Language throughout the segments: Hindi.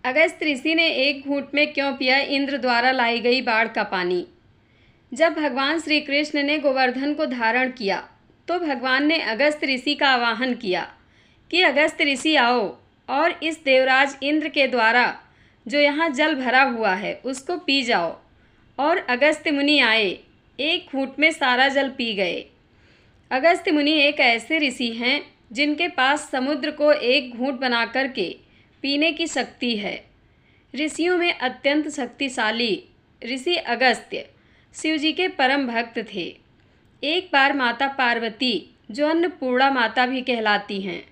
अगस्त ऋषि ने एक घूंट में क्यों पिया इंद्र द्वारा लाई गई बाढ़ का पानी। जब भगवान श्री कृष्ण ने गोवर्धन को धारण किया तो भगवान ने अगस्त ऋषि का आवाहन किया कि अगस्त ऋषि आओ और इस देवराज इंद्र के द्वारा जो यहाँ जल भरा हुआ है उसको पी जाओ। और अगस्त मुनि आए, एक घूंट में सारा जल पी गए। अगस्त मुनि एक ऐसे ऋषि हैं जिनके पास समुद्र को एक घूंट बना करके पीने की शक्ति है। ऋषियों में अत्यंत शक्तिशाली ऋषि अगस्त्य शिवजी के परम भक्त थे। एक बार माता पार्वती, जो अन्नपूर्णा माता भी कहलाती हैं,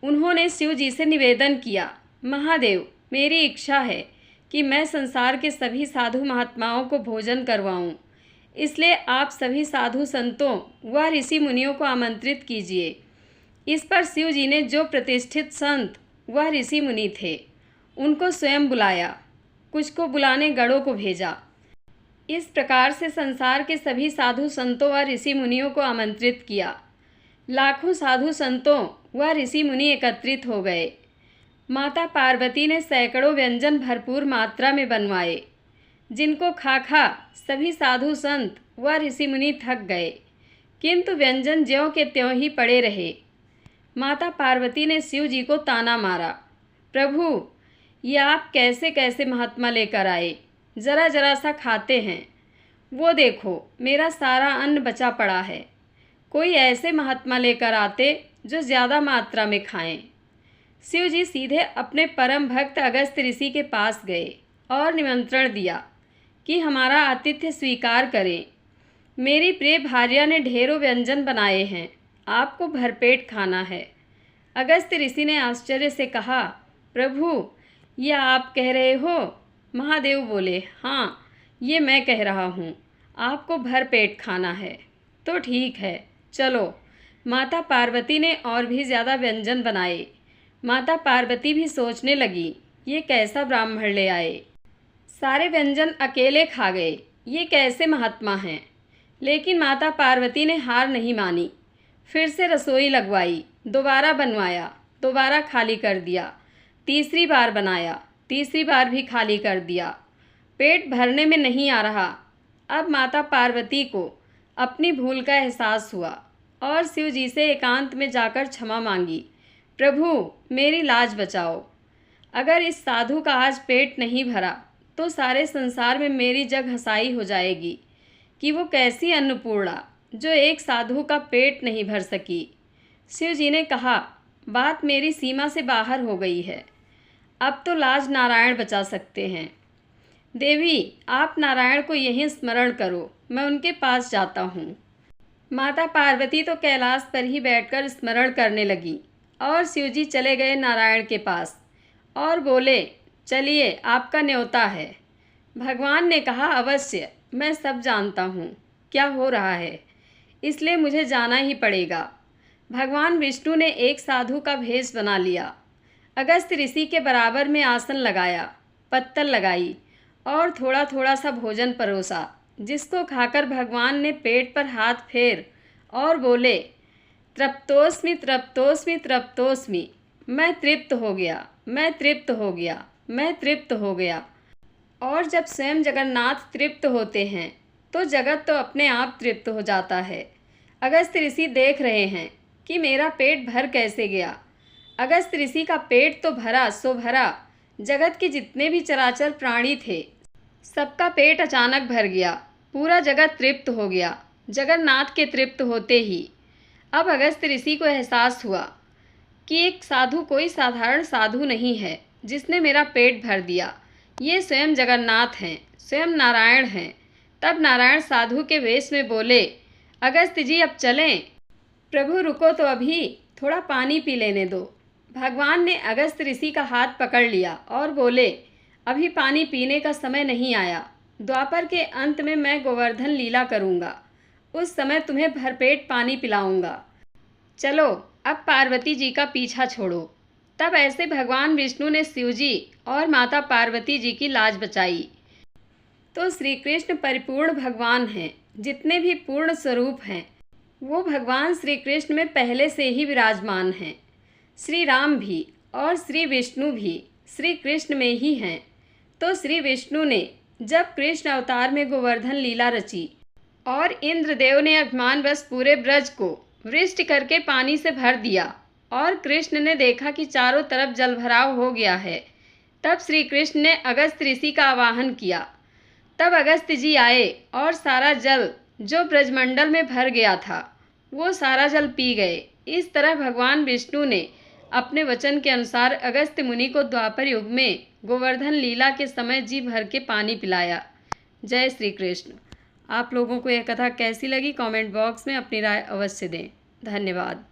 उन्होंने शिवजी से निवेदन किया, महादेव, मेरी इच्छा है कि मैं संसार के सभी साधु महात्माओं को भोजन करवाऊं, इसलिए आप सभी साधु संतों व ऋषि मुनियों को आमंत्रित कीजिए। इस पर शिव जी ने जो प्रतिष्ठित संत व ऋषि मुनि थे उनको स्वयं बुलाया, कुछ को बुलाने गणों को भेजा। इस प्रकार से संसार के सभी साधु संतों व ऋषि मुनियों को आमंत्रित किया। लाखों साधु संतों व ऋषि मुनि एकत्रित हो गए। माता पार्वती ने सैकड़ों व्यंजन भरपूर मात्रा में बनवाए, जिनको खा खा सभी साधु संत व ऋषि मुनि थक गए, किंतु व्यंजन ज्यों के त्यों ही पड़े रहे। माता पार्वती ने शिव जी को ताना मारा, प्रभु, ये आप कैसे कैसे महात्मा लेकर आए, ज़रा ज़रा सा खाते हैं। वो देखो, मेरा सारा अन्न बचा पड़ा है। कोई ऐसे महात्मा लेकर आते जो ज़्यादा मात्रा में खाएं। शिव जी सीधे अपने परम भक्त अगस्त ऋषि के पास गए और निमंत्रण दिया कि हमारा आतिथ्य स्वीकार करें। मेरी प्रिय भार्या ने ढेरों व्यंजन बनाए हैं, आपको भरपेट खाना है। अगस्त ऋषि ने आश्चर्य से कहा, प्रभु, यह आप कह रहे हो? महादेव बोले, हाँ, ये मैं कह रहा हूँ, आपको भरपेट खाना है। तो ठीक है, चलो। माता पार्वती ने और भी ज़्यादा व्यंजन बनाए। माता पार्वती भी सोचने लगी, ये कैसा ब्राह्मण ले आए, सारे व्यंजन अकेले खा गए, ये कैसे महात्मा हैं। लेकिन माता पार्वती ने हार नहीं मानी, फिर से रसोई लगवाई, दोबारा बनवाया, दोबारा खाली कर दिया, तीसरी बार बनाया, तीसरी बार भी खाली कर दिया। पेट भरने में नहीं आ रहा। अब माता पार्वती को अपनी भूल का एहसास हुआ और शिव जी से एकांत में जाकर क्षमा मांगी, प्रभु, मेरी लाज बचाओ। अगर इस साधु का आज पेट नहीं भरा तो सारे संसार में मेरी जग हंसाई हो जाएगी कि वो कैसी अन्नपूर्णा जो एक साधु का पेट नहीं भर सकी। शिव जी ने कहा, बात मेरी सीमा से बाहर हो गई है, अब तो लाज नारायण बचा सकते हैं। देवी, आप नारायण को यहीं स्मरण करो, मैं उनके पास जाता हूँ। माता पार्वती तो कैलाश पर ही बैठकर स्मरण करने लगी और शिवजी चले गए नारायण के पास और बोले, चलिए, आपका न्योता है। भगवान ने कहा, अवश्य, मैं सब जानता हूँ क्या हो रहा है, इसलिए मुझे जाना ही पड़ेगा। भगवान विष्णु ने एक साधु का भेष बना लिया। अगस्त ऋषि के बराबर में आसन लगाया, पत्तल लगाई और थोड़ा थोड़ा सा भोजन परोसा, जिसको खाकर भगवान ने पेट पर हाथ फेर और बोले, तृप्तोस्मि तृप्तोस्मि तृप्तोस्मि, मैं तृप्त हो गया, मैं तृप्त हो गया, मैं तृप्त हो गया। और जब स्वयं जगन्नाथ तृप्त होते हैं तो जगत तो अपने आप तृप्त हो जाता है। अगस्त ऋषि देख रहे हैं कि मेरा पेट भर कैसे गया। अगस्त ऋषि का पेट तो भरा सो भरा, जगत के जितने भी चराचर प्राणी थे सबका पेट अचानक भर गया, पूरा जगत तृप्त हो गया। जगन्नाथ के तृप्त होते ही अब अगस्त ऋषि को एहसास हुआ कि एक साधु कोई साधारण साधु नहीं है जिसने मेरा पेट भर दिया, ये स्वयं जगन्नाथ हैं, स्वयं नारायण हैं। तब नारायण साधु के वेश में बोले, अगस्त जी, अब चलें। प्रभु, रुको तो, अभी थोड़ा पानी पी लेने दो। भगवान ने अगस्त ऋषि का हाथ पकड़ लिया और बोले, अभी पानी पीने का समय नहीं आया। द्वापर के अंत में मैं गोवर्धन लीला करूँगा, उस समय तुम्हें भरपेट पानी पिलाऊंगा। चलो, अब पार्वती जी का पीछा छोड़ो। तब ऐसे भगवान विष्णु ने शिव जी और माता पार्वती जी की लाज बचाई। तो श्री कृष्ण परिपूर्ण भगवान हैं, जितने भी पूर्ण स्वरूप हैं वो भगवान श्री कृष्ण में पहले से ही विराजमान हैं। श्री राम भी और श्री विष्णु भी श्री कृष्ण में ही हैं। तो श्री विष्णु ने जब कृष्ण अवतार में गोवर्धन लीला रची और इंद्रदेव ने अभिमानवश पूरे ब्रज को वृष्टि करके पानी से भर दिया और कृष्ण ने देखा कि चारों तरफ जलभराव हो गया है, तब श्री कृष्ण ने अगस्त ऋषि का आवाहन किया। तब अगस्त जी आए और सारा जल जो ब्रजमंडल में भर गया था वो सारा जल पी गए। इस तरह भगवान विष्णु ने अपने वचन के अनुसार अगस्त्य मुनि को द्वापर युग में गोवर्धन लीला के समय जी भर के पानी पिलाया। जय श्री कृष्ण। आप लोगों को यह कथा कैसी लगी कमेंट बॉक्स में अपनी राय अवश्य दें। धन्यवाद।